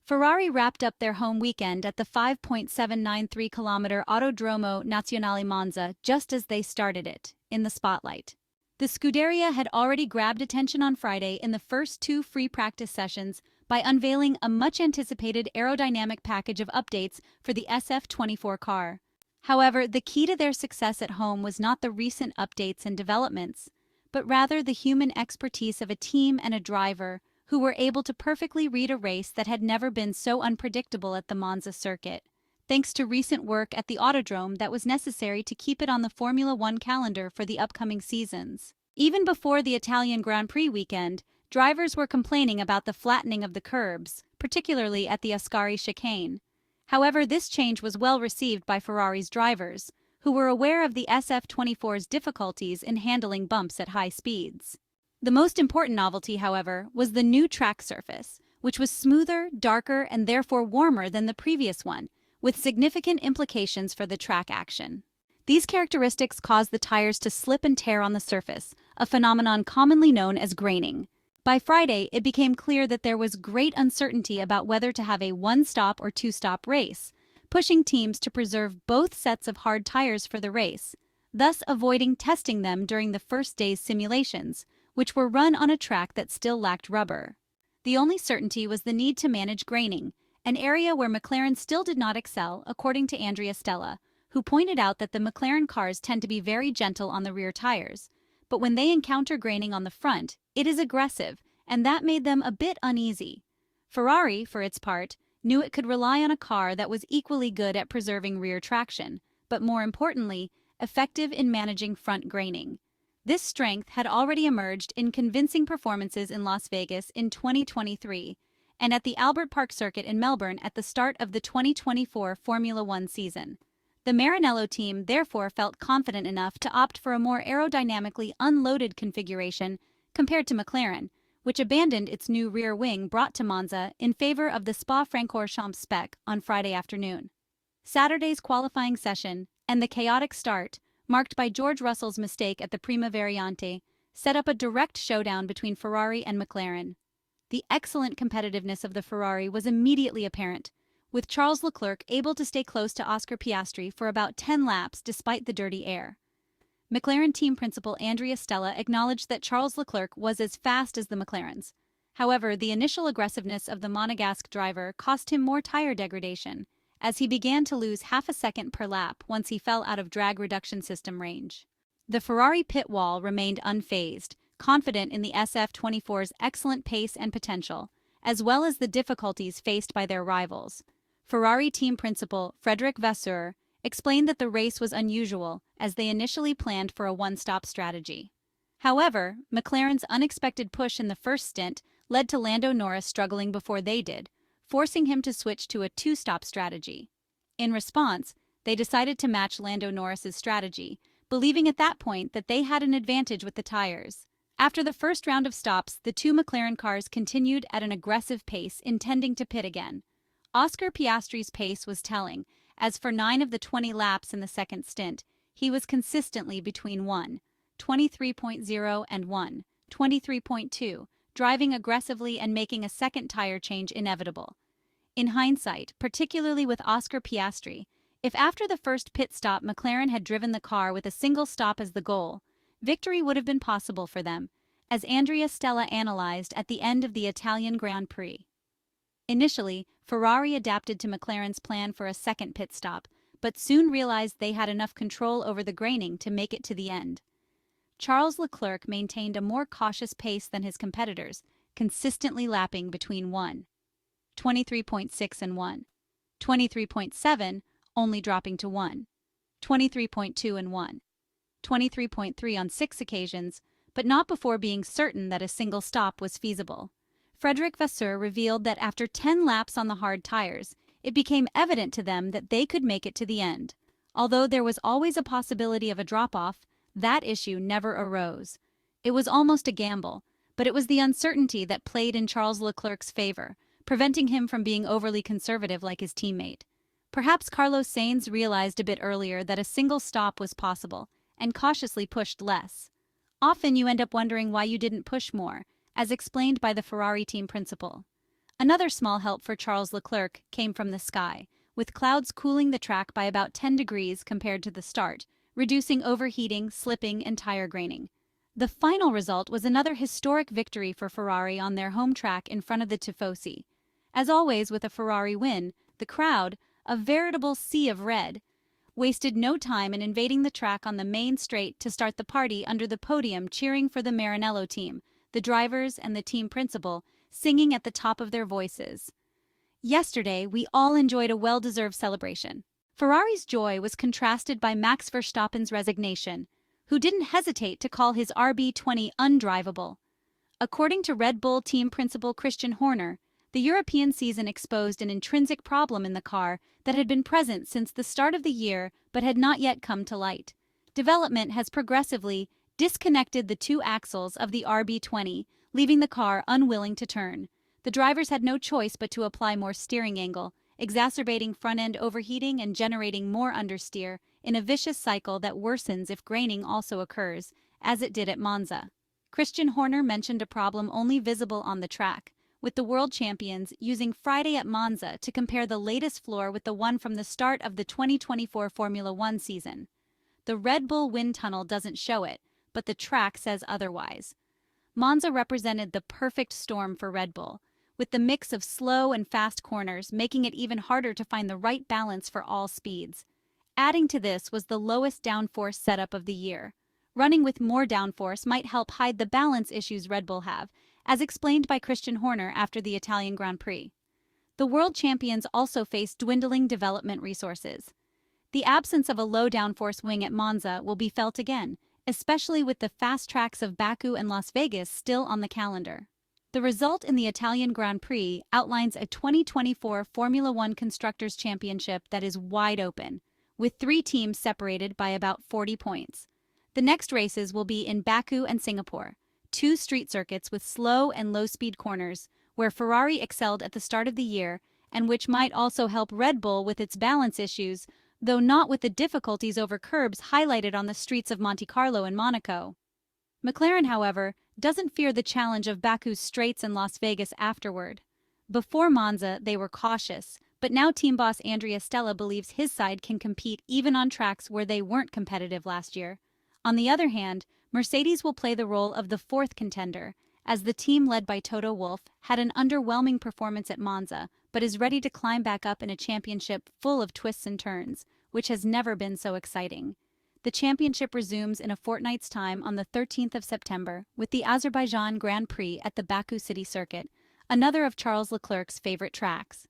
Ferrari wrapped up their home weekend at the 5.793-kilometer Autodromo Nazionale Monza just as they started it, in the spotlight. The Scuderia had already grabbed attention on Friday in the first two free practice sessions by unveiling a much-anticipated aerodynamic package of updates for the SF-24 car. However, the key to their success at home was not the recent updates and developments, but rather the human expertise of a team and a driver who were able to perfectly read a race that had never been so unpredictable at the Monza circuit, thanks to recent work at the Autodrome that was necessary to keep it on the Formula One calendar for the upcoming seasons. Even before the Italian Grand Prix weekend, drivers were complaining about the flattening of the curbs, particularly at the Ascari chicane. However, this change was well received by Ferrari's drivers, who were aware of the SF-24's difficulties in handling bumps at high speeds. The most important novelty, however, was the new track surface, which was smoother, darker, and therefore warmer than the previous one, with significant implications for the track action. These characteristics caused the tires to slip and tear on the surface, a phenomenon commonly known as graining. By Friday, it became clear that there was great uncertainty about whether to have a one-stop or two-stop race, pushing teams to preserve both sets of hard tires for the race, thus avoiding testing them during the first day's simulations, which were run on a track that still lacked rubber. The only certainty was the need to manage graining, an area where McLaren still did not excel, according to Andrea Stella, who pointed out that the McLaren cars tend to be very gentle on the rear tires, but when they encounter graining on the front, it is aggressive, and that made them a bit uneasy. Ferrari, for its part, knew it could rely on a car that was equally good at preserving rear traction, but more importantly, effective in managing front graining. This strength had already emerged in convincing performances in Las Vegas in 2023 and at the Albert Park circuit in Melbourne at the start of the 2024 Formula One season. The Maranello team therefore felt confident enough to opt for a more aerodynamically unloaded configuration compared to McLaren, which abandoned its new rear wing brought to Monza in favor of the Spa-Francorchamps spec on Friday afternoon. Saturday's qualifying session and the chaotic start, marked by George Russell's mistake at the Prima Variante, set up a direct showdown between Ferrari and McLaren. The excellent competitiveness of the Ferrari was immediately apparent, with Charles Leclerc able to stay close to Oscar Piastri for about 10 laps despite the dirty air. McLaren team principal Andrea Stella acknowledged that Charles Leclerc was as fast as the McLarens. However, the initial aggressiveness of the Monegasque driver cost him more tire degradation, as he began to lose half a second per lap once he fell out of drag reduction system range. The Ferrari pit wall remained unfazed, confident in the SF-24's excellent pace and potential, as well as the difficulties faced by their rivals. Ferrari team principal Frédéric Vasseur explained that the race was unusual as they initially planned for a one-stop strategy. However, McLaren's unexpected push in the first stint led to Lando Norris struggling before they did, forcing him to switch to a two-stop strategy. In response, they decided to match Lando Norris's strategy, believing at that point that they had an advantage with the tires. After the first round of stops, the two McLaren cars continued at an aggressive pace, intending to pit again. Oscar Piastri's pace was telling, as for 9 of the 20 laps in the second stint, he was consistently between 1:23.0 and 1:23.2, driving aggressively and making a second tire change inevitable. In hindsight, particularly with Oscar Piastri, if after the first pit stop McLaren had driven the car with a single stop as the goal, victory would have been possible for them, as Andrea Stella analyzed at the end of the Italian Grand Prix. Initially, Ferrari adapted to McLaren's plan for a second pit stop, but soon realized they had enough control over the graining to make it to the end. Charles Leclerc maintained a more cautious pace than his competitors, consistently lapping between 1:23.6 and 1:23.7, only dropping to 1:23.2 and 1:23.3 on 6 occasions, but not before being certain that a single stop was feasible. Frédéric Vasseur revealed that after 10 laps on the hard tires, it became evident to them that they could make it to the end. Although there was always a possibility of a drop-off, that issue never arose. It was almost a gamble, but it was the uncertainty that played in Charles Leclerc's favor, preventing him from being overly conservative like his teammate. Perhaps Carlos Sainz realized a bit earlier that a single stop was possible, and cautiously pushed less. Often you end up wondering why you didn't push more, as explained by the Ferrari team principal. Another small help for Charles Leclerc came from the sky, with clouds cooling the track by about 10 degrees compared to the start, reducing overheating, slipping, and tire graining. The final result was another historic victory for Ferrari on their home track in front of the Tifosi. As always with a Ferrari win, the crowd, a veritable sea of red, wasted no time in invading the track on the main straight to start the party under the podium, cheering for the Maranello team, the drivers and the team principal, singing at the top of their voices. Yesterday, we all enjoyed a well-deserved celebration. Ferrari's joy was contrasted by Max Verstappen's resignation, who didn't hesitate to call his RB20 undrivable. According to Red Bull team principal Christian Horner, the European season exposed an intrinsic problem in the car that had been present since the start of the year but had not yet come to light. Development has progressively disconnected the two axles of the RB20, leaving the car unwilling to turn. The drivers had no choice but to apply more steering angle, exacerbating front-end overheating and generating more understeer in a vicious cycle that worsens if graining also occurs, as it did at Monza. Christian Horner mentioned a problem only visible on the track, with the world champions using Friday at Monza to compare the latest floor with the one from the start of the 2024 Formula One season. The Red Bull wind tunnel doesn't show it, but the track says otherwise. Monza represented the perfect storm for Red Bull, with the mix of slow and fast corners making it even harder to find the right balance for all speeds. Adding to this was the lowest downforce setup of the year. Running with more downforce might help hide the balance issues Red Bull have, as explained by Christian Horner after the Italian Grand Prix. The world champions also faced dwindling development resources. The absence of a low downforce wing at Monza will be felt again, especially with the fast tracks of Baku and Las Vegas still on the calendar. The result in the Italian Grand Prix outlines a 2024 Formula One Constructors' Championship that is wide open, with 3 teams separated by about 40 points. The next races will be in Baku and Singapore, 2 street circuits with slow and low-speed corners, where Ferrari excelled at the start of the year and which might also help Red Bull with its balance issues, though not with the difficulties over curbs highlighted on the streets of Monte Carlo and Monaco. McLaren, however, doesn't fear the challenge of Baku's straights and Las Vegas afterward. Before Monza, they were cautious, but now team boss Andrea Stella believes his side can compete even on tracks where they weren't competitive last year. On the other hand, Mercedes will play the role of the 4th contender, as the team led by Toto Wolff had an underwhelming performance at Monza, but is ready to climb back up in a championship full of twists and turns, which has never been so exciting. The championship resumes in a fortnight's time on the 13th of September with the Azerbaijan Grand Prix at the Baku City Circuit, another of Charles Leclerc's favorite tracks.